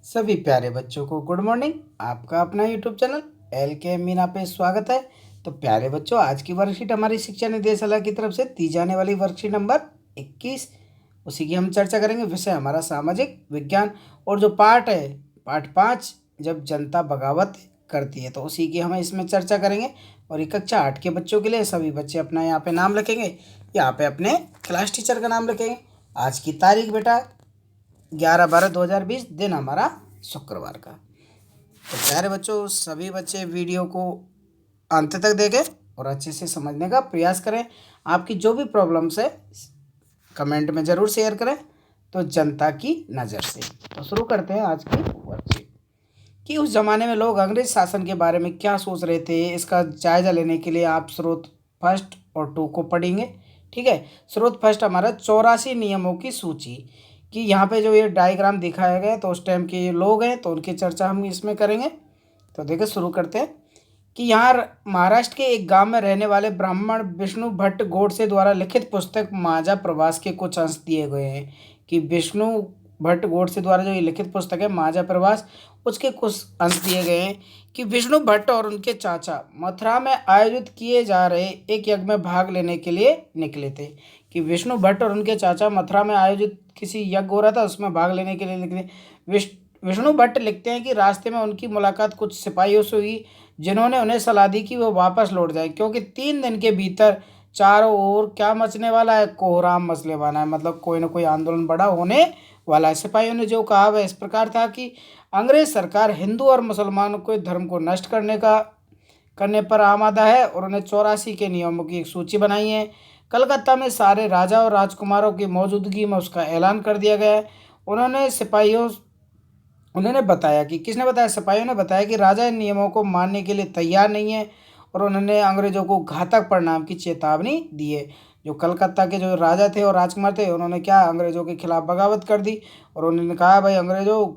सभी प्यारे बच्चों को गुड मॉर्निंग। आपका अपना यूट्यूब चैनल एल के मीना पे स्वागत है। तो प्यारे बच्चों, आज की वर्कशीट हमारी शिक्षा निदेशालय की तरफ से दी जाने वाली वर्कशीट नंबर 21, उसी की हम चर्चा करेंगे। विषय हमारा सामाजिक विज्ञान और जो पाठ है पाठ 5, जब जनता बगावत करती है, तो उसी की हम इसमें चर्चा करेंगे। और ये कक्षा 8 के बच्चों के लिए सभी बच्चे अपना यहाँ पे नाम लिखेंगे, यहाँ पे अपने क्लास टीचर का नाम लिखेंगे। आज की तारीख बेटा 11/12/2020, दिन हमारा शुक्रवार का। तो प्यारे बच्चों, सभी बच्चे वीडियो को अंत तक देखें और अच्छे से समझने का प्रयास करें। आपकी जो भी प्रॉब्लम्स है कमेंट में ज़रूर शेयर करें, तो जनता की नज़र से। तो शुरू करते हैं आज की वर्कशीट कि उस ज़माने में लोग अंग्रेज शासन के बारे में क्या सोच रहे थे। इसका जायज़ा लेने के लिए आप स्रोत फर्स्ट और 2 को पढ़ेंगे। ठीक है, स्रोत फर्स्ट हमारा 84 नियमों की सूची, कि यहाँ पे जो ये डायग्राम दिखाया गया है, तो उस टाइम के ये लोग हैं, तो उनकी चर्चा हम इसमें करेंगे। तो देखिए शुरू करते हैं कि यहाँ महाराष्ट्र के एक गांव में रहने वाले ब्राह्मण विष्णु भट्ट गोडसे द्वारा लिखित पुस्तक माझा प्रवास के कुछ अंश दिए गए हैं। कि विष्णु भट्ट गोडसे द्वारा जो ये लिखित पुस्तक है माझा प्रवास, उसके कुछ अंश दिए गए हैं। कि विष्णु भट्ट और उनके चाचा मथुरा में आयोजित किए जा रहे एक यज्ञ में भाग लेने के लिए निकले थे। कि विष्णु भट्ट और उनके चाचा मथुरा में आयोजित किसी यज्ञ हो रहा था, उसमें भाग लेने के लिए निकले। विष्णु भट्ट लिखते हैं कि रास्ते में उनकी मुलाकात कुछ सिपाहियों से हुई, जिन्होंने उन्हें सलाह दी कि वो वापस लौट जाए, क्योंकि 3 दिन के भीतर चारों ओर क्या मचने वाला है, कोहराम मचने वाला है। मतलब कोई ना कोई आंदोलन बड़ा होने वाला है। सिपाहियों ने जो कहा वह इस प्रकार था कि अंग्रेज सरकार हिंदू और मुसलमानों के धर्म को नष्ट करने पर आमादा है, और उन्हें 84 के नियमों की एक सूची बनाई है। कलकत्ता में सारे राजा और राजकुमारों की मौजूदगी में उसका ऐलान कर दिया गया है। उन्होंने बताया कि किसने बताया, सिपाहियों ने बताया कि राजा इन नियमों को मानने के लिए तैयार नहीं है, और उन्होंने अंग्रेजों को घातक परिणाम की चेतावनी दी है। जो कलकत्ता के जो राजा थे और राजकुमार थे, उन्होंने क्या अंग्रेजों के खिलाफ बगावत कर दी, और उन्होंने कहा भाई अंग्रेजों,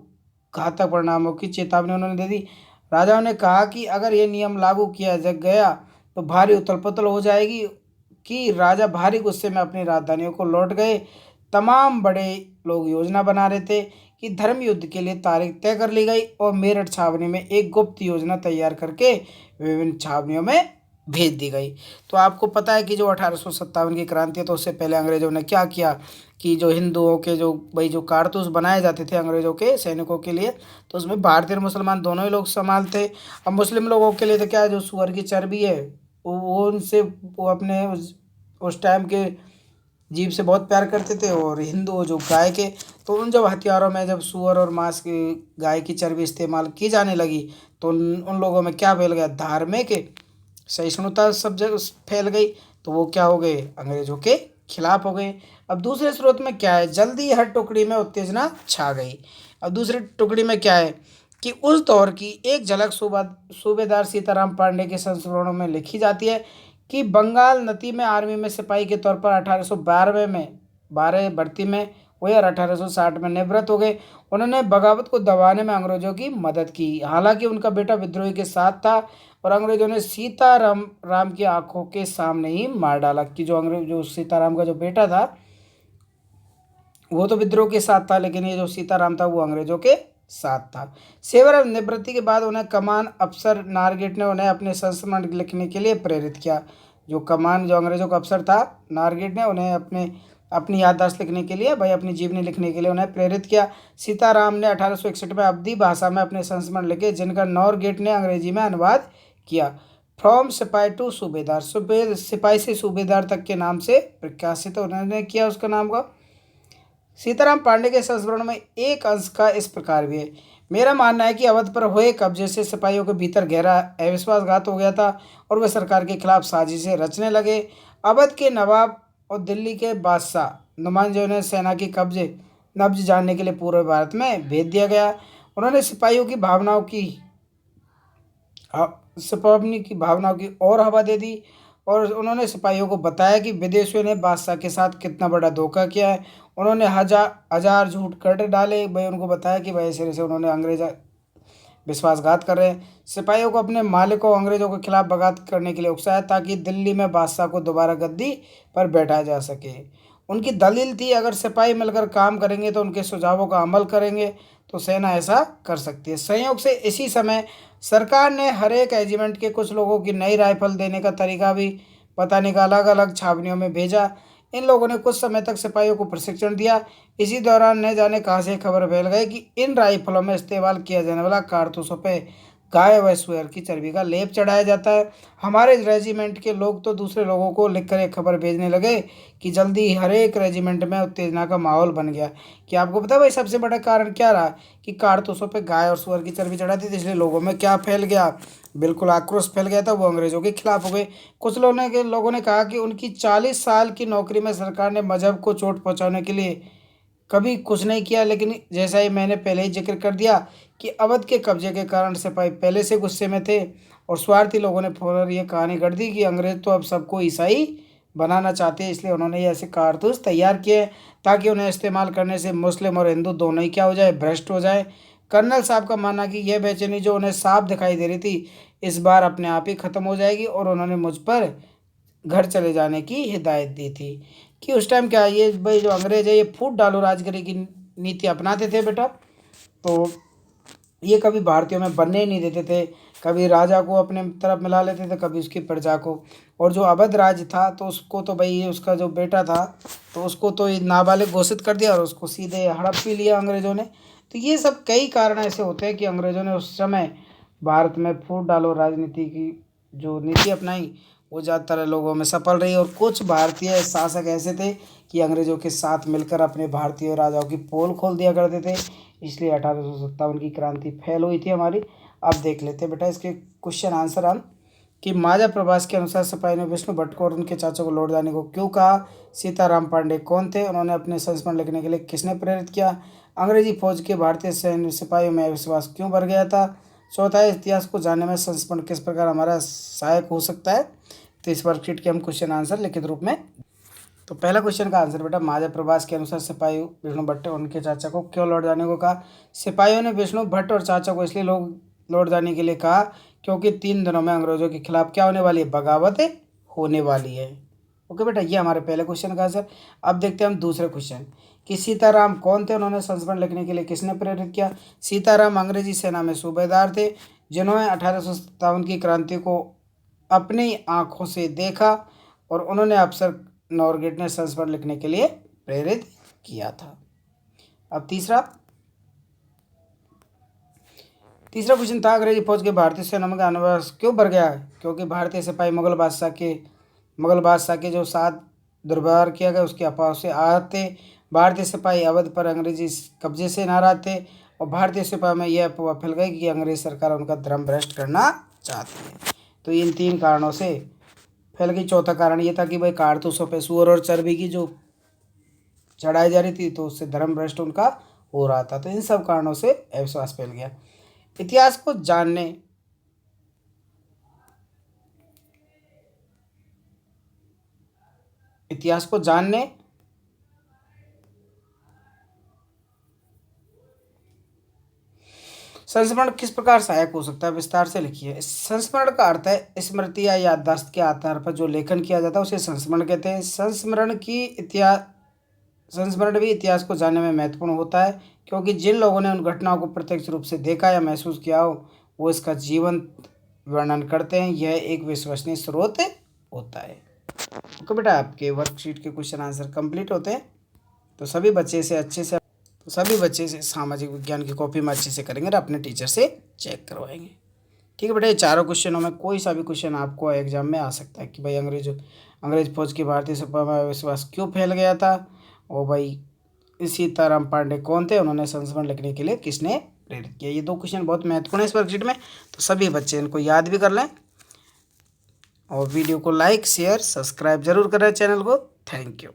घातक परिणामों की चेतावनी उन्होंने दे दी। राजाओं ने कहा कि अगर ये नियम लागू किया गया तो भारी उथल पुथल हो जाएगी। कि राजा भारी गुस्से में अपनी राजधानियों को लौट गए। तमाम बड़े लोग योजना बना रहे थे कि धर्म युद्ध के लिए तारीख तय कर ली गई, और मेरठ छावनी में एक गुप्त योजना तैयार करके विभिन्न छावनियों में भेज दी गई। तो आपको पता है कि जो 1857 की क्रांति है, तो उससे पहले अंग्रेजों ने क्या किया कि जो हिंदुओं के जो कारतूस बनाए जाते थे अंग्रेजों के सैनिकों के लिए, तो उसमें भारतीय और मुसलमान दोनों ही लोग शामिल थे। अब मुस्लिम लोगों के लिए तो क्या है, जो सुअर की चर्बी है वो उनसे वो अपने उस टाइम के जीव से बहुत प्यार करते थे, और हिंदू जो गाय के, तो उन जब हथियारों में जब सुअर और मांस की गाय की चर्बी इस्तेमाल की जाने लगी, तो उन लोगों में क्या फैल गया, धार्मिक सहिष्णुता सब जगह फैल गई। तो वो क्या हो गए, अंग्रेजों के खिलाफ हो गए। अब दूसरे स्रोत में क्या है, जल्दी हर टुकड़ी में उत्तेजना छा गई। अब दूसरी टुकड़ी में क्या है कि उस दौर की एक झलक सूबेदार सीताराम पांडे के संस्मरणों में लिखी जाती है कि बंगाल नदी में आर्मी में सिपाही के तौर पर 1892 में 12 भर्ती में हुए, और 1860 में निवृत्त हो गए। उन्होंने बगावत को दबाने में अंग्रेजों की मदद की। हालांकि उनका बेटा विद्रोही के साथ था, और अंग्रेजों ने सीताराम की आंखों के सामने ही मार डाला। कि जो सीताराम का जो बेटा था वो तो विद्रोह के साथ था, लेकिन ये जो सीताराम था वो अंग्रेजों के साथ था। सेवा निवृत्ति के बाद उन्हें कमान अफसर नारगेट ने उन्हें अपने संस्मरण लिखने के लिए प्रेरित किया। जो अंग्रेजों का अफसर था नारगेट ने उन्हें अपनी याददाश्त लिखने के लिए, भाई अपनी जीवनी लिखने के लिए उन्हें प्रेरित किया। सीताराम ने 1861 में अवधी भाषा में अपने संस्मरण लिखे, जिनका नॉरगेट ने अंग्रेजी में अनुवाद किया। फ्रॉम सिपाही टू सूबेदार, सिपाही से सूबेदार तक के नाम से प्रकाशित उन्होंने किया उसका नाम का। सीताराम पांडे के संस्मरण में एक अंश का इस प्रकार भी है, मेरा मानना है कि अवध पर हुए कब्जे से सिपाहियों के भीतर गहरा अविश्वासघात हो गया था, और वे सरकार के खिलाफ साजिशें रचने लगे। अवध के नवाब और दिल्ली के बादशाह नुमाइंदों ने सेना की नब्ज जानने के लिए पूरे भारत में भेज दिया गया। उन्होंने सिपाही की भावनाओं की और हवा दे दी, और उन्होंने सिपाहियों को बताया कि विदेशियों ने बादशाह के साथ कितना बड़ा धोखा किया है। उन्होंने हजार झूठ कर डाले, भाई उनको बताया कि भाई ऐसे ऐसे उन्होंने अंग्रेज विश्वासघात कर रहे हैं। सिपाहियों को अपने मालिकों अंग्रेजों के खिलाफ बगावत करने के लिए उकसाया, ताकि दिल्ली में बादशाह को दोबारा गद्दी पर बैठाया जा सके। उनकी दलील थी अगर सिपाही मिलकर काम करेंगे तो उनके सुझावों का अमल करेंगे तो सेना ऐसा कर सकती है। संयोग से इसी समय सरकार ने हर एक रेजिमेंट के कुछ लोगों की नई राइफल देने का तरीका भी पता निकाला, अलग अलग छावनियों में भेजा। इन लोगों ने कुछ समय तक सिपाहियों को प्रशिक्षण दिया। इसी दौरान न जाने कहाँ से खबर फैल गई कि इन राइफलों में इस्तेमाल किया जाने वाला कारतूसों पे गाय व सुअर की चर्बी का लेप चढ़ाया जाता है। हमारे रेजिमेंट के लोग तो दूसरे लोगों को लिखकर एक खबर भेजने लगे कि जल्दी हर एक रेजिमेंट में उत्तेजना का माहौल बन गया। कि आपको पता है भाई सबसे बड़ा कारण क्या रहा कि कारतूसों पे गाय और सुअर की चर्बी चढ़ाती थी, इसलिए लोगों में क्या फैल गया, बिल्कुल आक्रोश फैल गया था, वो अंग्रेजों के खिलाफ हो गए। कुछ लोगों ने कहा कि उनकी 40 साल की नौकरी में सरकार ने मजहब को चोट पहुंचाने के लिए कभी कुछ नहीं किया, लेकिन जैसा ही मैंने पहले ही जिक्र कर दिया कि अवध के कब्जे के कारण सिपाही पहले से गुस्से में थे और स्वार्थी लोगों ने फौरन ये कहानी गढ़ दी कि अंग्रेज तो अब सबको ईसाई बनाना चाहते हैं, इसलिए उन्होंने ये ऐसे कारतूस तैयार किए ताकि उन्हें इस्तेमाल करने से मुस्लिम और हिंदू दोनों ही क्या हो जाए, भ्रष्ट हो जाए। कर्नल साहब का मानना कि यह बेचैनी जो उन्हें साफ दिखाई दे रही थी इस बार अपने आप ही ख़त्म हो जाएगी और उन्होंने मुझ पर घर चले जाने की हिदायत दी थी। कि उस टाइम क्या ये भाई जो अंग्रेज है ये फूट डालो राजगिरी की नीति अपनाते थे बेटा। तो ये कभी भारतीयों में बनने ही नहीं देते थे, कभी राजा को अपने तरफ मिला लेते थे, कभी उसकी प्रजा को। और जो अवध राज था तो उसको तो भाई उसका जो बेटा था तो उसको तो नाबालिग घोषित कर दिया और उसको सीधे हड़प भी लिया अंग्रेज़ों ने। तो ये सब कई कारण ऐसे होते हैं कि अंग्रेज़ों ने उस समय भारत में फूट डालो राजनीति की जो नीति अपनाई वो ज़्यादातर लोगों में सफल रही। और कुछ भारतीय शासक ऐसे थे कि अंग्रेज़ों के साथ मिलकर अपने भारतीय राजाओं की पोल खोल दिया करते थे, इसलिए 1857 की क्रांति फैल हुई थी हमारी। अब देख लेते हैं बेटा इसके क्वेश्चन आंसर हम कि माजा प्रभास के अनुसार सिपाही ने विष्णु भट्ट को और उनके चाचा को लौट जाने को क्यों कहा। सीताराम पांडे कौन थे, उन्होंने अपने संस्मरण लिखने के लिए किसने प्रेरित किया। अंग्रेजी फौज के भारतीय सैन्य सिपाहियों में विश्वास क्यों बढ़ गया था। चौथा है इतिहास को जानने में संस्मरण किस प्रकार हमारा सहायक हो सकता है। तो इस वर्कशीट के हम क्वेश्चन आंसर लिखित रूप में। तो पहला क्वेश्चन का आंसर बेटा माजा प्रभास के अनुसार सिपाही विष्णु भट्ट और उनके चाचा को क्यों लौट जाने को कहा। सिपाहियों ने विष्णु भट्ट और चाचा को इसलिए लौट जाने के लिए कहा क्योंकि 3 दिनों में अंग्रेजों के खिलाफ क्या होने वाली है, बगावत होने वाली है। ओके बेटा ये हमारे पहले क्वेश्चन का आंसर। अब देखते हैं हम दूसरे क्वेश्चन कि सीताराम कौन थे, उन्होंने संस्मरण लिखने के लिए किसने प्रेरित किया। सीताराम अंग्रेजी सेना में सूबेदार थे जिन्होंने 1857 की क्रांति को अपनी आंखों से देखा और उन्होंने अफसर नॉरगेट ने संस्मरण लिखने के लिए प्रेरित किया था। अब तीसरा क्वेश्चन था अंग्रेजी फौज के भारतीय सेना में अनिवास क्यों बढ़ गया। क्योंकि भारतीय सिपाही मुगल बादशाह के जो साथ दुर्व्यवहार किया गया उसके अफवाह से आहत थे। भारतीय सिपाही अवध पर अंग्रेजी कब्जे से नाराज थे और भारतीय सिपाही में यह अफवाह फैल गई कि अंग्रेज सरकार उनका धर्म भ्रष्ट करना चाहती है। तो इन 3 कारणों से फैल गई। चौथा कारण ये था कि भाई कारतूसों पे सुअर और चर्बी की जो चढ़ाई जा रही थी तो उससे धर्म भ्रष्ट उनका हो रहा था। तो इन सब कारणों से अविश्वास फैल गया। इतिहास को जानने संस्मरण किस प्रकार सहायक हो सकता है, विस्तार से लिखिए। संस्मरण का अर्थ है स्मृति या याददाश्त के आधार पर जो लेखन किया जाता है उसे संस्मरण कहते हैं। संस्मरण भी इतिहास को जानने में महत्वपूर्ण होता है क्योंकि जिन लोगों ने उन घटनाओं को प्रत्यक्ष रूप से देखा या महसूस किया हो वो इसका जीवंत वर्णन करते हैं। यह एक विश्वसनीय स्रोत होता है। तो बेटा आपके वर्कशीट के क्वेश्चन आंसर कंप्लीट होते हैं। तो सभी बच्चे से सामाजिक विज्ञान की कॉपी में अच्छे से करेंगे और अपने टीचर से चेक करवाएंगे। ठीक है बेटा ये चारों क्वेश्चनों में कोई सा भी क्वेश्चन आपको एग्जाम में आ सकता है कि भाई अंग्रेज फौज की भारतीय सिपाही में विश्वास क्यों फैल गया था और भाई सीताराम पांडे कौन थे, उन्होंने संस्मरण लिखने के लिए किसने प्रेरित किया। ये 2 क्वेश्चन बहुत महत्वपूर्ण है इस वर्कशीट में। तो सभी बच्चे इनको याद भी कर लें और वीडियो को लाइक शेयर सब्सक्राइब जरूर करें चैनल को। Thank you.